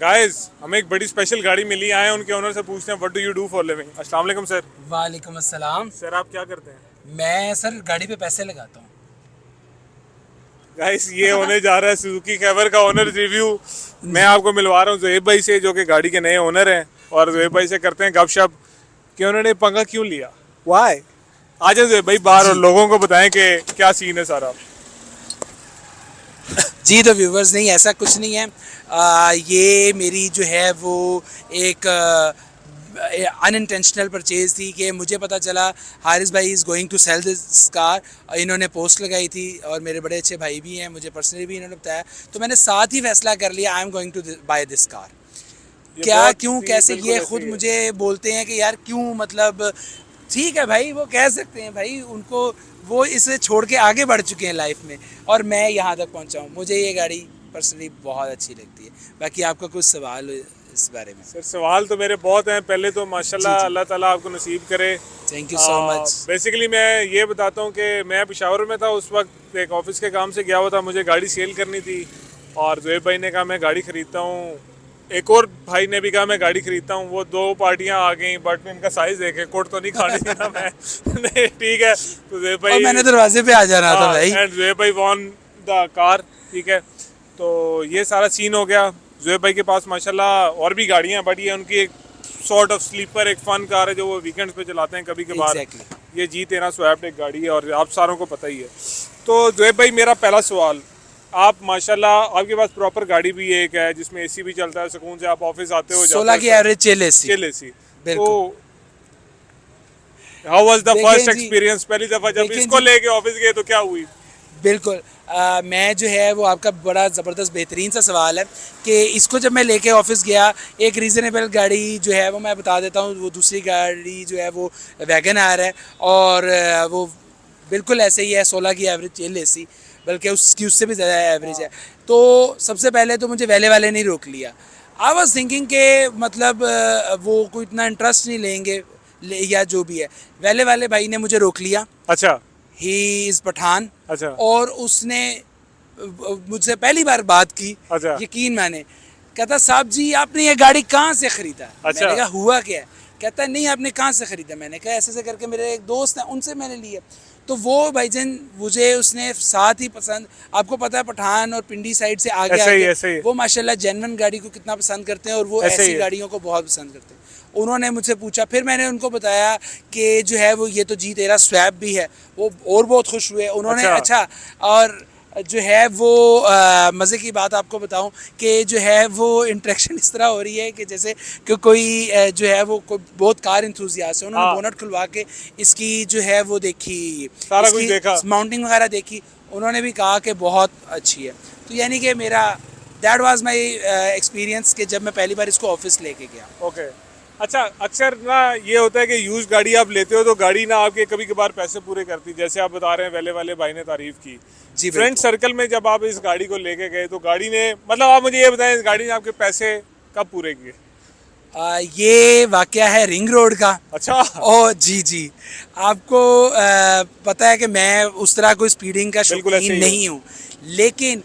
Guys हमें एक बड़ी स्पेशल गाड़ी मिली आए हैं उनके ओनर से पूछते हैं what do you do for living. अस्सलाम वालेकुम सर। वालेकुम अस्सलाम। सर आप क्या करते हैं? मैं सर गाड़ी पे पैसे लगाता हूँ। गाइस ये होने जा रहा है सुजुकी खैबर का ओनर रिव्यू। मैं आपको मिलवा रहा हूँ ज़ुहैब भाई से जो कि गाड़ी के नए ओनर हैं, और ज़ुहैब भाई से करते हैं गपशप कि उन्होंने पंगा क्यों लिया, वाई। आ जाए ज़ुहैब भाई बाहर और जी लोगों को बताएं कि क्या सीन है सारा। जी, तो व्यूवर्स नहीं, ऐसा कुछ नहीं है। ये मेरी जो है वो एक अनइंटेंशनल परचेज़ थी कि मुझे पता चला हारिस भाई is going to sell this car. इन्होंने पोस्ट लगाई थी और मेरे बड़े अच्छे भाई भी हैं, मुझे पर्सनली भी इन्होंने बताया, तो मैंने साथ ही फैसला कर लिया I am going to buy this car. ये क्या बहुत क्यों सी कैसे बिल्कुल ये ऐसे खुद ही है। मुझे बोलते हैं कि यार क्यों, मतलब ठीक है भाई, वो कह सकते हैं भाई, उनको वो इसे छोड़ के आगे बढ़ चुके हैं लाइफ में, और मैं यहाँ तक पहुँचा हूँ। मुझे ये गाड़ी पर्सनली बहुत अच्छी लगती है। बाकी आपका कुछ सवाल हो इस बारे में? सर सवाल तो मेरे बहुत हैं। पहले तो जी माशाल्लाह जी, अल्लाह ताला आपको नसीब करे। Thank you so much. Basically मैं ये बताता हूँ कि मैं पेशावर में था उस वक्त, एक ऑफिस के काम से गया हुआ था, मुझे गाड़ी सेल करनी थी और ज़ुहैब भाई ने कहा मैं गाड़ी ख़रीदता हूँ, एक और भाई ने भी कहा मैं गाड़ी खरीदता हूँ। वो दो पार्टियाँ आ गई, बट इनका साइज़ देखे, कोट तो नहीं खाने देना मैं नहीं ठीक है। तो ज़ुहैब और भाई, मैंने दरवाजे पे आ जाना था हाँ, भाई। एंड ज़ुहैब भाई वॉन द कार। ठीक है, तो ये सारा सीन हो गया। ज़ुहैब भाई के पास माशाल्लाह और भी गाड़ियाँ हैं, बट ये उनकी एक सॉर्ट ऑफ स्लीपर, एक फ़न कार है जो वो वीकेंड्स पे चलाते हैं कभी कभार। एग्जैक्टली। ये G13 स्वैप एक गाड़ी है और आप सारों को पता ही है। तो ज़ुहैब भाई मेरा पहला सवाल, आप माशाल्लाह आपके पास प्रॉपर गाड़ी भी एक है जिसमें एसी भी चलता है, सुकून से आप ऑफिस आते हो जाते 16 हो की सब, average chill AC. Chill AC. तो बिल्कुल। हाउ वाज द देखें फर्स्ट जी, एक्सपीरियंस, पहली दफ़ा जब देखें इसको जी, लेके ऑफिस गए तो क्या हुई? बिल्कुल। मैं जो है वो, आपका बड़ा ज़बरदस्त बेहतरीन सा सवाल है कि इसको जब मैं लेके ऑफिस गया, एक रीज़नेबल गाड़ी जो है वो मैं बता देता हूँ, वो दूसरी गाड़ी जो है वो वैगन आर है, और वो बिल्कुल ऐसे ही है, 16 की एवरेज चल एसी, बल्कि उसकी उससे भी ज़्यादा एवरेज है। तो सबसे पहले तो मुझे वेले वाले नहीं रोक लिया। आई वॉज थिंकिंग के मतलब वो कोई इतना इंटरेस्ट नहीं लेंगे, या जो भी है। वेले वाले भाई ने मुझे रोक लिया। अच्छा ही इज़ पठान। अच्छा और उसने मुझसे पहली बार बात की, अच्छा यकीन माने, कहता साहब जी आपने ये गाड़ी कहाँ से ख़रीदा? अच्छा मैंने कहा हुआ क्या है? कहता नहीं आपने कहाँ से ख़रीदा? मैंने कहा ऐसे ऐसे करके मेरे एक दोस्त हैं उनसे मैंने लिया। तो वो भाईजान मुझे उसने साथ ही पसंद, आपको पता है पठान और पिंडी साइड से आगे ऐसे ही आके ऐसे ही वो माशाल्लाह जेन्युइन गाड़ी को कितना पसंद करते हैं, और वो ऐसे ही ऐसी है। गाड़ियों को बहुत पसंद करते हैं। उन्होंने मुझसे पूछा, फिर मैंने उनको बताया कि जो है वो ये तो G13 स्वैप भी है। वो और बहुत खुश हुए उन्होंने। अच्छा अच्छा, और जो है वो मज़े की बात आपको बताऊं कि जो है वो इंटरेक्शन इस तरह हो रही है कि जैसे कि कोई जो है वो कोई बहुत कार इंथुजियास्ट है, उन्होंने हाँ, बोनट खुलवा के इसकी जो है वो देखी, सारा कुछ इसकी देखा। माउंटिंग वगैरह देखी। उन्होंने भी कहा कि बहुत अच्छी है। तो यानी कि मेरा दैट वाज माय एक्सपीरियंस कि जब मैं पहली बार इसको ऑफिस लेके गया। ओके। अच्छा, अक्सर ना ये होता है कि यूज गाड़ी आप लेते हो तो गाड़ी ना आपके कभी कभार पैसे पूरे करती, जैसे आप बता रहे हैं वेले वाले भाई ने तारीफ की। जी फ्रेंड बिल्कुल। सर्कल में जब आप इस गाड़ी को लेके गए तो गाड़ी ने, मतलब आप मुझे ये बताएं, इस गाड़ी ने आपके पैसे कब पूरे किए? ये वाकया है रिंग रोड का। अच्छा ओ जी जी, आपको पता है कि मैं उस तरह कोई स्पीडिंग का बिल्कुल ऐसे शौकीन ही है। नहीं हूँ, लेकिन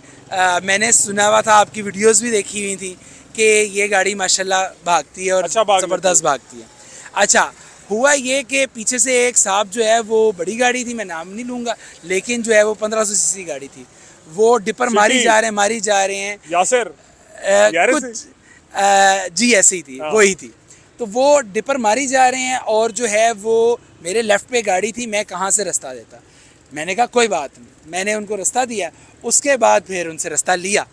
मैंने सुना हुआ था, आपकी वीडियोस भी देखी हुई थी कि ये गाड़ी माशाल्लाह भागती है और अच्छा भाग लेती ज़बरदस्त है। भागती है। अच्छा, हुआ ये कि पीछे से एक साहब जो है वो, बड़ी गाड़ी थी, मैं नाम नहीं लूँगा, लेकिन जो है वो 1500 सीसी गाड़ी थी। वो डिपर सिटी, मारी जा रहे हैं। यासिर, यार से। कुछ जी ऐसी ही थी, हाँ वही थी। तो वो डिपर मारी जा रहे हैं, और जो है वो मेरे लेफ़्ट पे गाड़ी थी, मैं कहाँ से रास्ता देता? मैंने कहा कोई बात नहीं, मैंने उनको रास्ता दिया। उसके बाद फिर उनसे रास्ता लिया।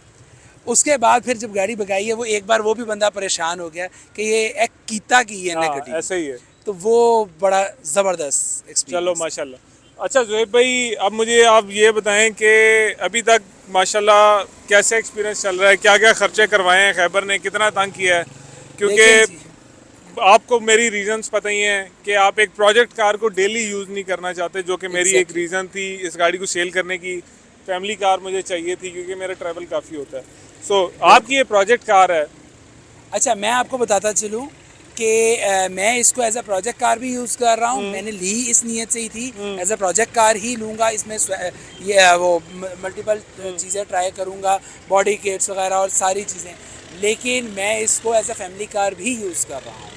उसके बाद फिर जब गाड़ी भगाई है, वो एक बार वो भी बंदा परेशान हो गया कि ये एक कीता की है ने हाँ गड्डी। ऐसे ही है। तो वो बड़ा ज़बरदस्त चलो एक्सपीरियंस। माशाल्लाह। अच्छा ज़ुहैब भाई, अब मुझे आप ये बताएं कि अभी तक माशाल्लाह कैसे एक्सपीरियंस चल रहा है, क्या क्या खर्चे करवाए हैं खैबर ने, कितना तंग किया है? क्योंकि देखें जी, आपको मेरी रीजंस पता ही हैं कि आप एक प्रोजेक्ट कार को डेली यूज़ नहीं करना चाहते, जो कि मेरी एक एग्जैक्टली। रीज़न थी इस गाड़ी को सेल करने की। फैमिली कार मुझे चाहिए थी क्योंकि मेरा ट्रैवल काफ़ी होता है। सो आपकी बिल्कुल। ये प्रोजेक्ट कार है। अच्छा, मैं आपको बताता चलूँ कि मैं इसको एज अ प्रोजेक्ट कार भी यूज़ कर रहा हूँ। मैंने ली इस नीयत से ही थी, एज अ प्रोजेक्ट कार ही लूँगा। इसमें ये वो मल्टीपल चीज़ें ट्राई करूँगा, बॉडी किट्स वगैरह और सारी चीज़ें। लेकिन मैं इसको एज अ फैमिली कार भी यूज़ कर रहा हूँ।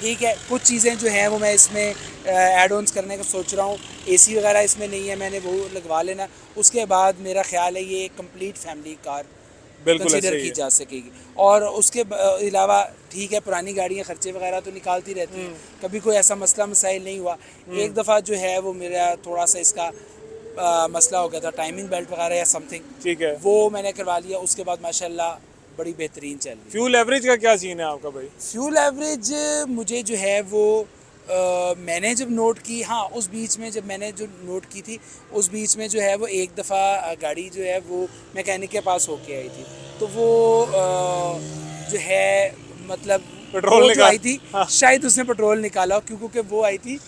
ठीक है, कुछ चीज़ें जो हैं वो मैं इसमें एड ऑन्स करने का सोच रहा हूँ। एसी वगैरह इसमें नहीं है, मैंने वो लगवा लेना। उसके बाद मेरा ख्याल है ये कंप्लीट फैमिली कार बिल्कुल कंसीडर ऐसे ही की है। जा सकेगी। और उसके अलावा ठीक है, पुरानी गाड़ियाँ खर्चे वगैरह तो निकालती रहती हैं, कभी कोई ऐसा मसला मसाइल नहीं हुआ। एक दफ़ा जो है वो मेरा थोड़ा सा इसका मसला हो गया था, टाइमिंग बेल्ट वगैरह या समथिंग, ठीक है। वो मैंने करवा लिया। उसके बाद माशाल्लाह बड़ी बेहतरीन चल रही है। फ्यूल एवरेज का क्या सीन है आपका भाई? फ्यूल एवरेज मुझे जो है वो मैंने जब नोट की, हाँ उस बीच में जब मैंने जो नोट की थी, उस बीच में जो है वो एक दफ़ा गाड़ी जो है वो मैकेनिक के पास होके आई थी, तो वो जो है मतलब पेट्रोल वो जो निकाल, आई थी, हाँ। शायद उसने पेट्रोल निकाला हो, क्योंकि वो आई थी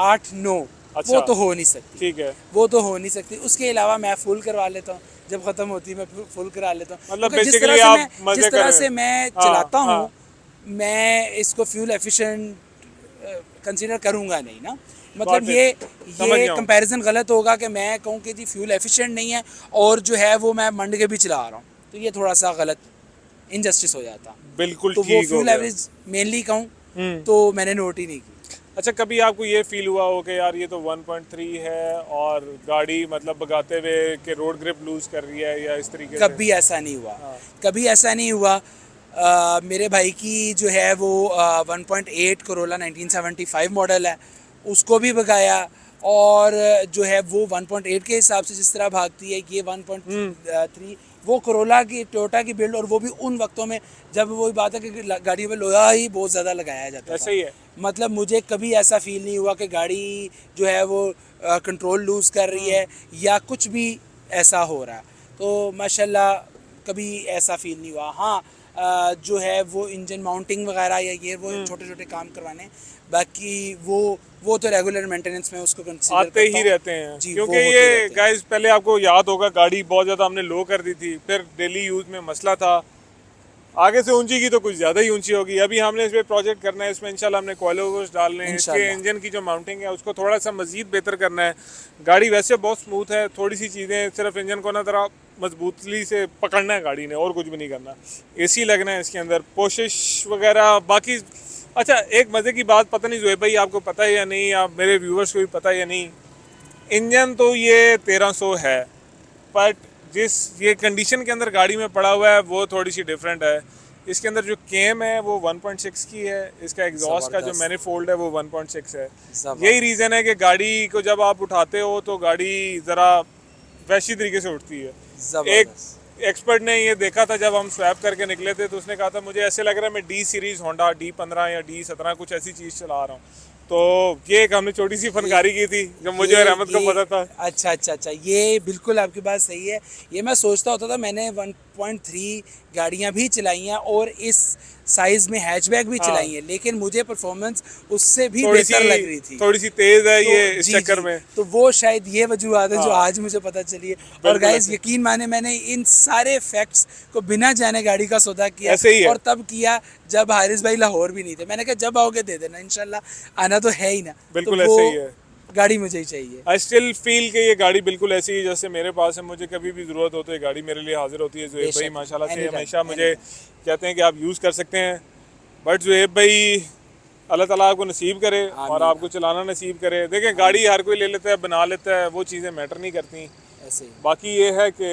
8-9। अच्छा, वो तो हो नहीं सकती, ठीक है। वो तो हो नहीं सकती। उसके अलावा मैं फुल करवा लेता हूँ, जब ख़त्म होती है मैं फुल करा लेता हूँ, मतलब क्योंकि बेसिकली आप मजे जिस कर तरह रहे से हैं। मैं हाँ, चलाता हाँ। हूँ, मैं इसको फ्यूल एफिशिएंट कंसीडर करूँगा नहीं ना। मतलब बात है, समझ ये गया हूँ। कंपैरिजन गलत होगा कि मैं कहूँ कि जी फ्यूल एफिशिएंट नहीं है और जो है वो मैं मंड के भी चला रहा हूँ, तो ये थोड़ा सा गलत इनजस्टिस हो जाता। बिल्कुल तो वो ठीक हो फ्यूल गया। एवरेज मेनली कहूँ हम्म। तो मैंने नोट ही नहीं की। अच्छा, कभी आपको ये फील हुआ हो कि यार ये तो 1.3 है और गाड़ी मतलब भगाते हुए कि रोड ग्रिप लूज कर रही है या इस तरीके से? कभी ऐसा नहीं हुआ, हाँ। कभी ऐसा नहीं हुआ। मेरे भाई की जो है वो 1.8 करोला 1975 मॉडल है, उसको भी भगाया। और जो है वो 1.8 के हिसाब से जिस तरह भागती है, ये 1.3 वो करोला की टोयोटा की बिल्ड, और वो भी उन वक्तों में जब वही बात है कि गाड़ियों में लोहा ही बहुत ज़्यादा लगाया जाता था। ऐसे ही है। मतलब मुझे कभी ऐसा फील नहीं हुआ कि गाड़ी जो है वो कंट्रोल लूज़ कर रही है या कुछ भी ऐसा हो रहा है। तो माशाल्लाह कभी ऐसा फील नहीं हुआ। हाँ, जो है वो इंजन माउंटिंग वगैरह या ये वो छोटे छोटे काम करवाने, बाकी वो तो रेगुलर मेंटेनेंस में उसको कंसीडर आते करता ही हूँ। रहते हैं जी, क्योंकि वो होते ये रहते हैं। गाइस, पहले आपको याद होगा गाड़ी बहुत ज़्यादा हमने लो कर दी थी, फिर डेली यूज़ में मसला था। आगे से ऊंची की तो कुछ ज़्यादा ही ऊंची होगी। अभी हमने इस पर प्रोजेक्ट करना है, इसमें इंशाल्लाह हमने कॉइलोवर्स डालने हैं, इसके इंशाल्लाह। इंजन की जो माउंटिंग है उसको थोड़ा सा मज़ीद बेहतर करना है। गाड़ी वैसे बहुत स्मूथ है, थोड़ी सी चीज़ें, सिर्फ इंजन को ना तरह मजबूती से पकड़ना है गाड़ी ने, और कुछ भी नहीं करना। एसी लगना है इसके अंदर, पोशिश वगैरह बाकी। अच्छा, एक मज़े की बात, पता नहीं जोहेब भाई आपको पता है या नहीं, आप मेरे व्यूवर्स को भी पता है या नहीं, इंजन तो ये 1300 है, बट जिस ये कंडीशन के अंदर गाड़ी में पड़ा हुआ है वो थोड़ी सी डिफरेंट है। इसके अंदर जो केम है वो 1.6 की है, इसका एग्जॉस्ट का जो ज़बरदस्त, मैनिफोल्ड है वो 1.6 है। यही ज़बरदस्त, रीज़न है कि गाड़ी को जब आप उठाते हो तो गाड़ी ज़रा वैसी तरीके से उठती है। एक ज़बरदस्त। एक्सपर्ट ने ये देखा था जब हम स्वैप करके निकले थे, तो उसने कहा था मुझे ऐसे लग रहा है मैं डी सीरीज़ होंडा D15 या D17 कुछ ऐसी चीज़ चला रहा हूँ। तो ये एक हमने छोटी सी फनकारी की थी जब मुझे और अहमद को पता था। अच्छा अच्छा अच्छा, ये बिल्कुल आपकी बात सही है। ये मैं सोचता होता था, मैंने 1.3 गाड़ियाँ भी चलाई हैं और इस साइज़ में हैचबैक भी हाँ, चलाई हैं, लेकिन मुझे परफॉर्मेंस उससे भी बेहतर लग रही थी। थोड़ी सी तेज है तो ये इस जी चक्कर जी, में। तो वो शायद ये वजूहत है जो हाँ, आज मुझे पता चली है। और बिल्कुल गाइस ऐसे, यकीन माने, मैंने इन सारे फैक्ट्स को बिना जाने गाड़ी का सौदा किया, ऐसे ही है। और तब किया जब हारिस भाई लाहौर भी नहीं थे। मैंने कहा जब आओगे दे देना, इंशाल्लाह आना तो है ही ना। तो बिल्कुल वो ऐसे ही है। गाड़ी मुझे ही चाहिए। आई स्टिल फील कि ये गाड़ी बिल्कुल ऐसी है जैसे मेरे पास है, मुझे कभी भी ज़रूरत हो तो ये गाड़ी मेरे लिए हाजिर होती है। ज़ुहैब भाई बेशक, माशाल्लाह से anytime, हमेशा मुझे anytime। कहते हैं कि आप यूज़ कर सकते हैं। बट ज़ुहैब भाई, अल्लाह ताला आपको नसीब करे और आमीन, आपको चलाना नसीब करे। देखें, गाड़ी हर कोई ले लेता है, बना लेता है, वो चीज़ें मैटर नहीं करती। ऐसे ही। बाकी ये है कि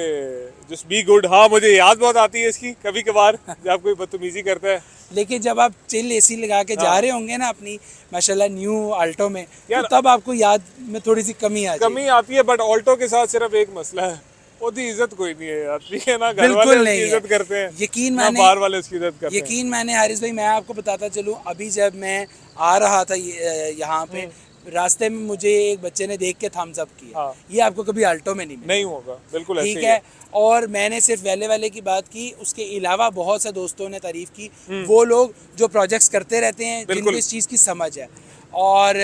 जस्ट बी गुड। हाँ, मुझे याद बहुत आती है इसकी कभी कभार जब कोई बदतमीजी करता है। लेकिन जब आप चिल एसी लगा के जा हाँ रहे होंगे ना अपनी माशाल्लाह न्यू आल्टो में, तो यार, तब आपको याद में थोड़ी सी कमी आ कमी जाएगी। आती है, बट ऑल्टो के साथ सिर्फ एक मसला है, उसकी इज्जत कोई नहीं है यार। ठीक है ना, घर वाले बिल्कुल उसकी नहीं है। इज्जत करते हैं यकीन ना, माने, बाहर वाले उसकी इज्जत करते हैं। यकीन माने हारिस भाई, मैं आपको बताता चलूँ, अभी जब मैं आ रहा था यहाँ पे, रास्ते में मुझे एक बच्चे ने देख के थम्स अप किया। हाँ, ये आपको कभी आल्टो में नहीं मिलेगा। नहीं होगा, बिल्कुल ऐसे ठीक ही है। है। और मैंने सिर्फ वेले वाले की बात की, उसके अलावा बहुत से दोस्तों ने तारीफ की, वो लोग जो प्रोजेक्ट्स करते रहते हैं, जिनको बिल्कुल। इस चीज़ की समझ है। और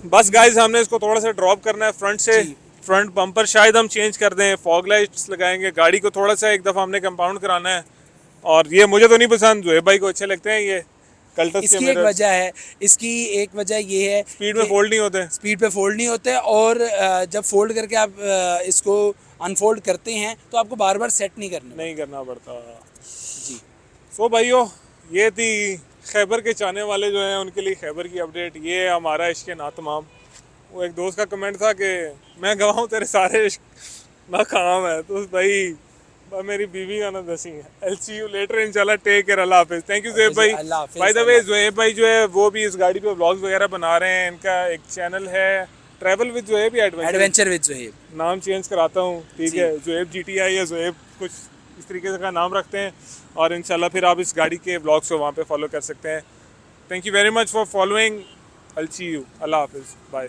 बस गाइस, हमने इसको थोड़ा सा ड्रॉप करना है फ्रंट से। जी, फ्रंट बम्पर शायद हम चेंज कर दें, फॉग लाइट्स लगाएंगे, गाड़ी को थोड़ा सा एक दफ़ा हमने कंपाउंड कराना है। और ये मुझे तो नहीं पसंद, जोहेब भाई को अच्छे लगते हैं ये कल्टस के इसकी एक मिरर्स। वजह है, इसकी एक वजह ये है स्पीड में कि फोल्ड नहीं होते। स्पीड पे फोल्ड नहीं होते, और जब फोल्ड करके आप इसको अनफोल्ड करते हैं तो आपको बार बार सेट नहीं करना नहीं करना पड़ता। जी। सो भाइयों, ये थी खैबर के चाहने वाले जो हैं उनके लिए खैबर की अपडेट। ये है हमारा इश्क नातमाम। वो एक दोस्त का कमेंट था कि मैं गवाऊँ तेरे सारे इश्क नाकाम है, तो भाई मेरी बीवी का ना दसी है। एल सी यू लेटर इंशाल्लाह, टेक केयर, अल्लाह हाफिज़। थैंक यू ज़ुएब भाई। अल्लाह हाफिज़, बाय द वे ज़ुएब भाई जो है वो भी इस गाड़ी पे व्लॉग्स वगैरह बना रहे हैं। इनका एक चैनल है ट्रैवल विद ज़ुएब या एडवेंचर विद ज़ुएब, नाम चेंज कराता हूँ, ठीक जी। है, ज़ुएब GTI या ज़ुएब कुछ इस तरीके का नाम रखते हैं। और इंशाल्लाह फिर आप इस गाड़ी के व्लॉग्स को वहाँ पे फॉलो कर सकते हैं। Thank you very much for following. I will see you. अल्लाह हाफिज़, बाय।